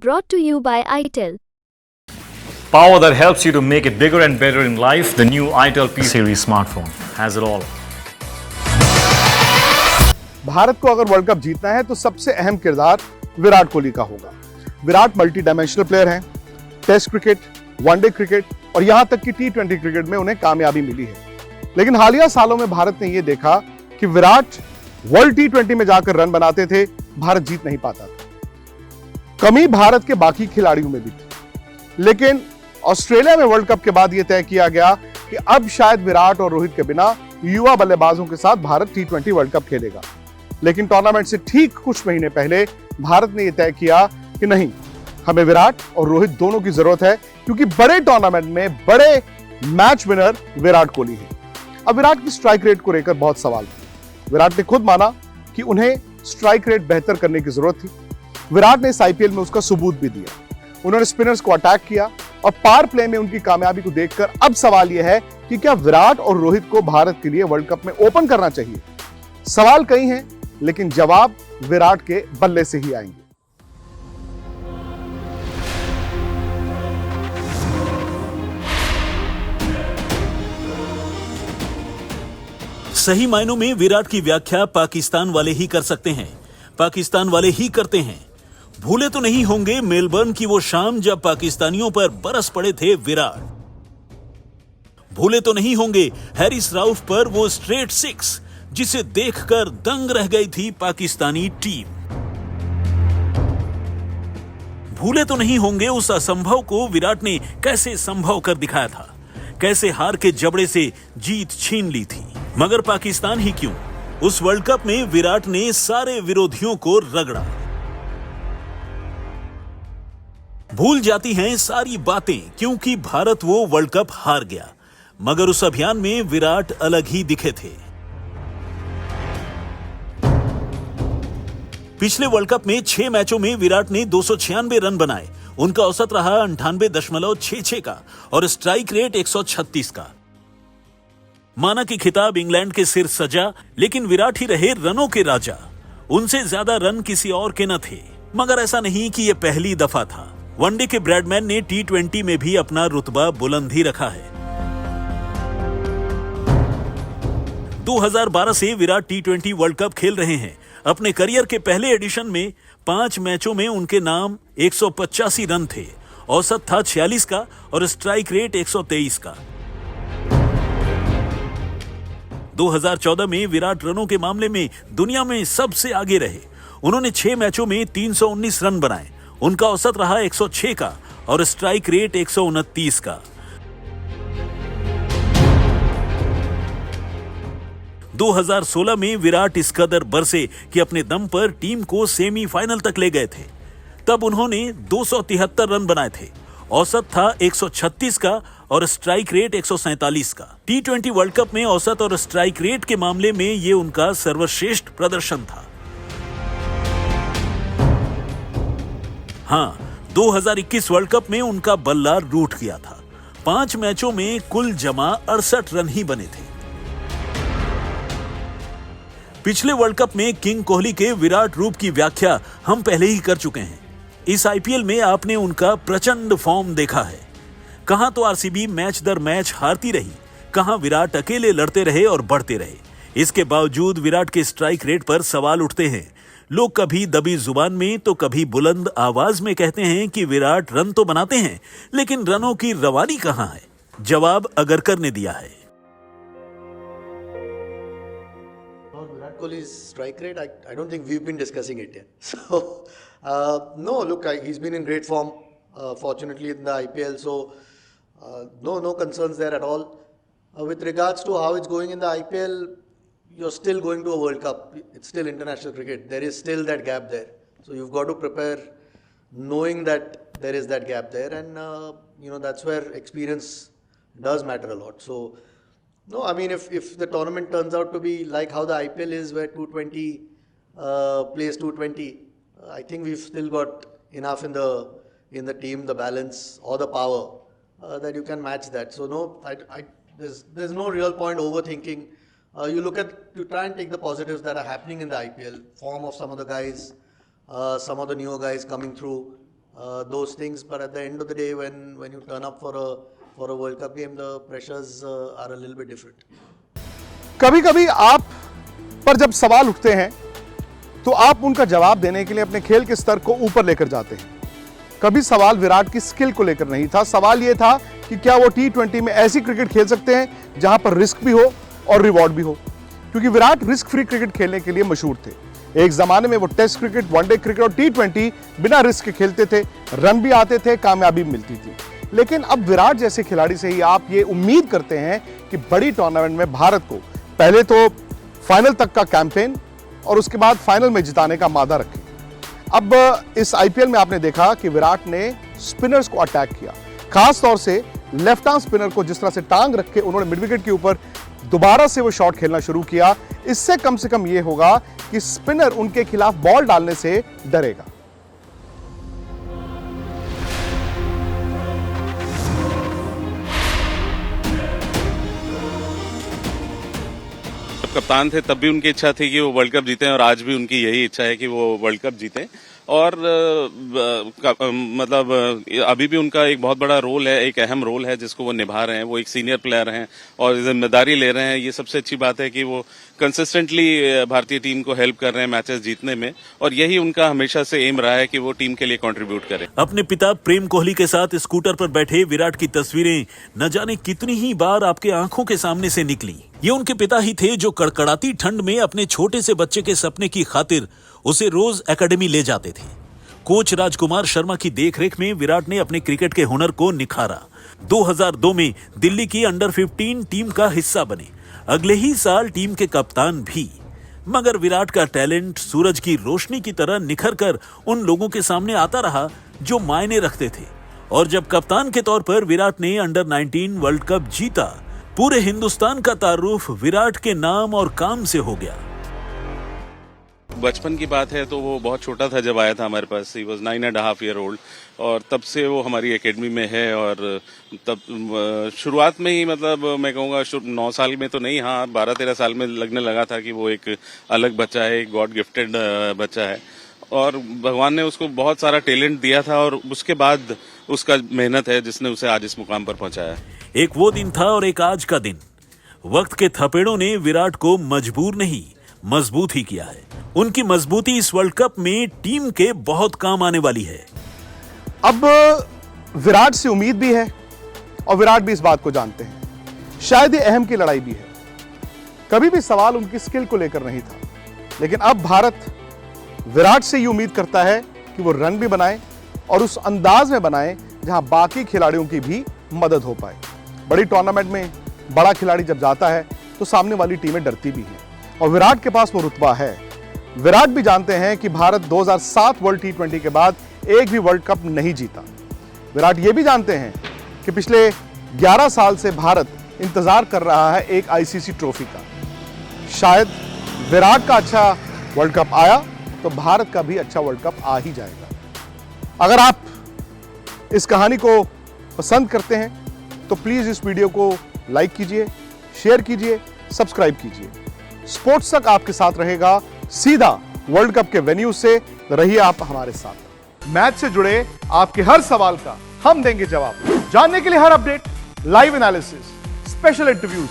Brought to you by ITEL. Power that helps you to make it bigger and better in life. The new ITEL P series smartphone has it all. Bharat को अगर world cup जीतना है तो सबसे अहम किरदार विराट कोहली का होगा। विराट मल्टी डायमेंशनल प्लेयर हैं। टेस्ट क्रिकेट, वनडे क्रिकेट और यहां तक कि टी20 क्रिकेट में उन्हें कामयाबी मिली है। लेकिन हालिया सालों में भारत ने यह देखा कि विराट वर्ल्ड टी20 में जाकर रन बनाते थे, भारत जीत नहीं पाता था। कमी भारत के बाकी खिलाड़ियों में भी थी। लेकिन ऑस्ट्रेलिया में वर्ल्ड कप के बाद यह तय किया गया कि अब शायद विराट और रोहित के बिना युवा बल्लेबाजों के साथ भारत टी20 वर्ल्ड कप खेलेगा। लेकिन टूर्नामेंट से ठीक कुछ महीने पहले भारत ने यह तय किया कि नहीं, हमें विराट और रोहित दोनों की जरूरत है, क्योंकि बड़े टूर्नामेंट में बड़े मैच विनर विराट कोहली है। अब विराट की स्ट्राइक रेट को लेकर बहुत सवाल थे। विराट ने खुद माना कि उन्हें स्ट्राइक रेट बेहतर करने की जरूरत थी। विराट ने इस आईपीएल में उसका सबूत भी दिया। उन्होंने स्पिनर्स को अटैक किया और पावर प्ले में उनकी कामयाबी को देखकर अब सवाल यह है कि क्या विराट और रोहित को भारत के लिए वर्ल्ड कप में ओपन करना चाहिए। सवाल कई हैं, लेकिन जवाब विराट के बल्ले से ही आएंगे। सही मायनों में विराट की व्याख्या पाकिस्तान वाले ही कर सकते हैं, पाकिस्तान वाले ही करते हैं। भूले तो नहीं होंगे मेलबर्न की वो शाम जब पाकिस्तानियों पर बरस पड़े थे विराट। भूले तो नहीं होंगे हैरिस राउफ पर वो स्ट्रेट सिक्स जिसे देखकर दंग रह गई थी पाकिस्तानी टीम। भूले तो नहीं होंगे उस असंभव को विराट ने कैसे संभव कर दिखाया था, कैसे हार के जबड़े से जीत छीन ली थी। मगर पाकिस्तान ही क्यों, उस वर्ल्ड कप में विराट ने सारे विरोधियों को रगड़ा। भूल जाती हैं सारी बातें क्योंकि भारत वो वर्ल्ड कप हार गया, मगर उस अभियान में विराट अलग ही दिखे थे। पिछले वर्ल्ड कप में 6 मैचों में विराट ने 296 रन बनाए। उनका औसत रहा 98.66 का और स्ट्राइक रेट 136 का। माना कि खिताब इंग्लैंड के सिर सजा, लेकिन विराट ही रहे रनों के राजा। उनसे ज्यादा रन किसी और के न थे। मगर ऐसा नहीं कि यह पहली दफा था। वनडे के ब्रैडमैन ने टी20 में भी अपना रुतबा बुलंद ही रखा है। 2012 से विराट टी20 वर्ल्ड कप खेल रहे हैं। अपने करियर के पहले एडिशन में 5 मैचों में उनके नाम 185 रन थे। औसत था 46 का और स्ट्राइक रेट 123 का। 2014 में विराट रनों के मामले में दुनिया में सबसे आगे रहे। उन्होंने 6 मैचों में 319 रन बनाए। उनका औसत रहा 106 का और स्ट्राइक रेट 129 का। 2016 में विराट इस कदर बरसे कि अपने दम पर टीम को सेमीफाइनल तक ले गए थे। तब उन्होंने 273 रन बनाए थे। औसत था 136 का और स्ट्राइक रेट 147 का। टी20 वर्ल्ड कप में औसत और स्ट्राइक रेट के मामले में यह उनका सर्वश्रेष्ठ प्रदर्शन था। हाँ, 2021 वर्ल्ड कप में उनका बल्ला रूठ गया था। 5 मैचों में कुल जमा 68 रन ही बने थे। पिछले वर्ल्ड कप में किंग कोहली के विराट रूप की व्याख्या हम पहले ही कर चुके हैं। इस आईपीएल में आपने उनका प्रचंड फॉर्म देखा है। कहां तो आरसीबी मैच दर मैच हारती रही, कहां विराट अकेले लड़ते रहे और बढ़ते रहे। इसके बावजूद विराट के स्ट्राइक रेट पर सवाल उठते हैं। लोग कभी दबी जुबान में तो कभी बुलंद आवाज में कहते हैं कि विराट रन तो बनाते हैं, लेकिन रनों की रवानी कहां है? जवाब अगरकर ने दिया है। Virat Kohli's strike rate, I don't think we've been discussing it yet. So, no, look, he's been in great form, fortunately in the IPL. So, no concerns there at all. With regards to how it's going in the IPL, you're still going to a World Cup. It's still international cricket. There is still that gap there. So you've got to prepare knowing that there is that gap there. And, that's where experience does matter a lot. So, no, I mean, if the tournament turns out to be like how the IPL is, where 220 plays 220, I think we've still got enough in the team, the balance or the power that you can match that. So no, there's no real point overthinking. You try and take the positives that are happening in the IPL, form of some of the guys, some of the newer guys coming through. those things. But at the end of the day, when you turn up for a World Cup game, the pressures are a little bit different. कभी कभी आप पर जब सवाल उठते हैं तो आप उनका जवाब देने के लिए अपने खेल के स्तर को ऊपर लेकर जाते हैं। कभी सवाल विराट की स्किल को लेकर नहीं था, सवाल यह था कि क्या वो T20 में ऐसी क्रिकेट खेल सकते हैं जहां पर रिस्क भी हो और रिवॉर्ड भी हो, क्योंकि विराट रिस्क फ्री क्रिकेट खेलने के लिए मशहूर थे। एक जमाने में वो टेस्ट क्रिकेट, वनडे क्रिकेट और T20 बिना रिस्क के खेलते थे, रन भी आते थे, कामयाबी भी मिलती थी। लेकिन अब विराट जैसे खिलाड़ी से ही आप ये उम्मीद करते हैं कि बड़ी टूर्नामेंट में भारत को पहले तो फाइनल तक का कैंपेन और उसके बाद फाइनल में जिताने का मादा रखें। अब इस आईपीएल में आपने देखा कि विराट ने स्पिनर्स को अटैक किया, खास तौर से लेफ्ट आर्म स्पिनर को जिस तरह से टांग रख के उन्होंने मिड विकेट के ऊपर दोबारा से वो शॉट खेलना शुरू किया। इससे कम से कम ये होगा कि स्पिनर उनके खिलाफ बॉल डालने से डरेगा। कप्तान थे तब भी उनकी इच्छा थी कि वो वर्ल्ड कप जीतें और आज भी उनकी यही इच्छा है कि वो वर्ल्ड कप जीतें। और मतलब अभी भी उनका एक बहुत बड़ा रोल है, एक अहम रोल है जिसको वो निभा रहे हैं। वो एक सीनियर प्लेयर हैं और जिम्मेदारी ले रहे हैं। ये सबसे अच्छी बात है कि वो कंसिस्टेंटली भारतीय टीम को हेल्प कर रहे हैं मैचेस जीतने में, और यही उनका हमेशा से एम रहा है कि वो टीम के लिए कंट्रीब्यूट करें। अपने पिता प्रेम कोहली के साथ स्कूटर पर बैठे विराट की तस्वीरें न जाने कितनी ही बार आपके आंखों के सामने से निकली। ये उनके पिता ही थे जो कड़कड़ाती ठंड में अपने छोटे से बच्चे के सपने की खातिर उसे रोज एकेडमी ले जाते थे। कोच राजकुमार शर्मा की देखरेख में विराट ने अपने क्रिकेट के हुनर को निखारा। 2002 में दिल्ली की अंडर 15 टीम का हिस्सा बने, अगले ही साल टीम के कप्तान भी। मगर विराट का टैलेंट सूरज की रोशनी की तरह निखर कर उन लोगों के सामने आता रहा जो मायने रखते थे। और जब कप्तान के तौर पर विराट ने अंडर 19 वर्ल्ड कप जीता, पूरे हिंदुस्तान का तारुफ विराट के नाम और काम से हो गया। बचपन की बात है तो वो बहुत छोटा था जब आया था हमारे पास। ही वॉज 9.5 ईयर ओल्ड और तब से वो हमारी एकेडमी में है। और तब शुरुआत में ही मतलब मैं कहूँगा 9 साल में तो नहीं, हाँ 12-13 साल में लगने लगा था कि वो एक अलग बच्चा है, एक गॉड गिफ्टेड बच्चा है और भगवान ने उसको बहुत सारा टैलेंट दिया था। और उसके बाद उसका मेहनत है जिसने उसे आज इस मुकाम पर पहुंचाया। एक वो दिन था और एक आज का दिन। वक्त के थपेड़ों ने विराट को मजबूर नहीं, मजबूत ही किया है। उनकी मजबूती इस वर्ल्ड कप में टीम के बहुत काम आने वाली है। अब विराट से उम्मीद भी है और विराट भी इस बात को जानते हैं। शायद ये अहम की लड़ाई भी है। कभी भी सवाल उनकी स्किल को लेकर नहीं था, लेकिन अब भारत विराट से ये उम्मीद करता है कि वो रन भी बनाए और उस अंदाज में बनाए जहां बाकी खिलाड़ियों की भी मदद हो पाए। बड़ी टूर्नामेंट में बड़ा खिलाड़ी जब जाता है तो सामने वाली टीमें डरती भी हैं और विराट के पास वो रुतबा है। विराट भी जानते हैं कि भारत 2007 वर्ल्ड T20 के बाद एक भी वर्ल्ड कप नहीं जीता। विराट ये भी जानते हैं कि पिछले 11 साल से भारत इंतजार कर रहा है एक ICC ट्रॉफी का। शायद विराट का अच्छा वर्ल्ड कप आया तो भारत का भी अच्छा वर्ल्ड कप आ ही जाएगा। अगर आप इस कहानी को पसंद करते हैं तो प्लीज इस वीडियो को लाइक कीजिए, शेयर कीजिए, सब्सक्राइब कीजिए। स्पोर्ट्स तक आपके साथ रहेगा सीधा वर्ल्ड कप के वेन्यू से। रहिए आप हमारे साथ। मैच से जुड़े आपके हर सवाल का हम देंगे जवाब। जानने के लिए हर update, live analysis, special interviews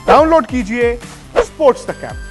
download कीजिए स्पोर्ट्स तक ऐप।